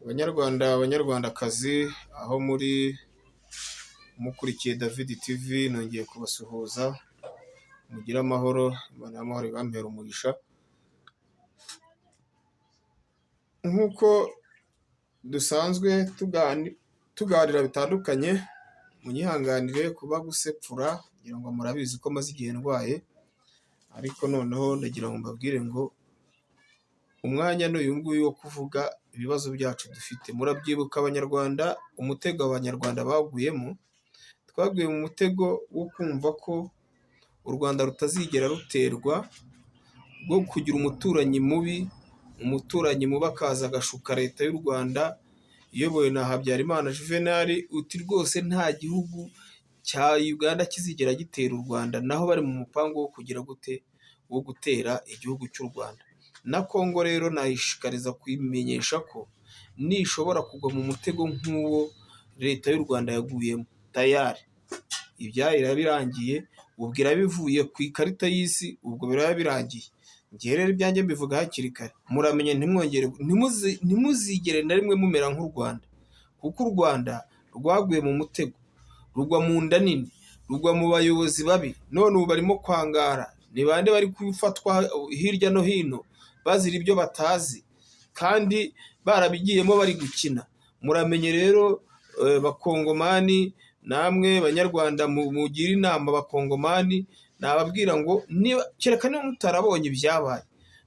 Banyarwanda banyarwandakazi aho muri mukurikiye David TV nongeye kubasuhuza mugire amahoro Imana y'amahoro ibampere umugisha nk'uko dusanzwe tuganira bitandukanye munyihanganire kuba gusepfura kugira ngo murabizi ko maze igihe ndwaye ariko noneho ndagira ngo mbabwire ngo umwanya n'uyu nguyu wo kuvuga ibibazo byacu dufite. Murabyibuka abanyarwanda, umutego abanyarwanda baguyemo, twaguye mu mutego wo kumva ko u Rwanda rutazigera ruterwa, rwo kugira umuturanyi mubi akaza agashuka leta y'u Rwanda iyobowe na Habyarimana Juvenal, uti rwose nta gihugu cya Uganda kizigera gitera u Rwanda, naho bari mu mupango wo kugira gute, wo gutera igihugu cy'u Rwanda. Na Kongo rero nayishikariza kwimenyesha ko nishobora kugwa mu mutego nk'uwo leta y'u Rwanda yaguyemo tayari ibyarira birangiye, ubwira bivuye ku ikarita y'isi, ubwo biraba birangiye. Ngiye rero ibyanjye mbivuga hakiri kare, muramenye ntimuzigere na rimwe mumera nk'u Rwanda, kuko u Rwanda rwaguye mu mutego, rugwa mu nda nini, rugwa mu bayobozi babi, none ubu barimo kwangara. Ni bande bari kufatwa hirya no hino bazira ibyo batazi kandi barabigiyemo bari gukina. Muramenye rero bakongomani, namwe banyarwanda mugira inama bakongomani, nababwira ngo kereka niba mutarabonye ibyabaye,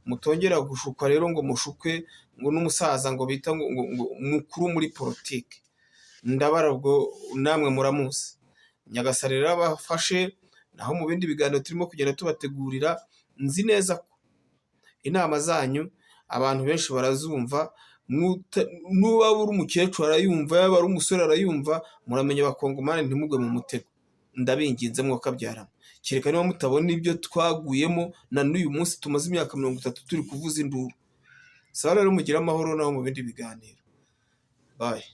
mutongera gushukwa rero ngo mushukwe ngo n'umusaza ngo bita ngo mukuru muri politiki. Ndabara ubwo namwe muramuzi. Nyagasani rero abafashe, naho mu bindi biganiro turimo kugenda tubategurira, nzi neza ko inama zanyu abantu benshi barazumva, nuba uri umukecuru arayumva, yaba ari umusore arayumva. Muramenye bakongomani ntimugwe mu mutego, ndabinginze mwokabyaramo. Kereka niba mutabona ibyo twaguyemo na n'uyu munsi tumaze imyaka 30 turi kuvuza induru. Sawa rero mugire amahoro naho mu bindi biganiro. Bye.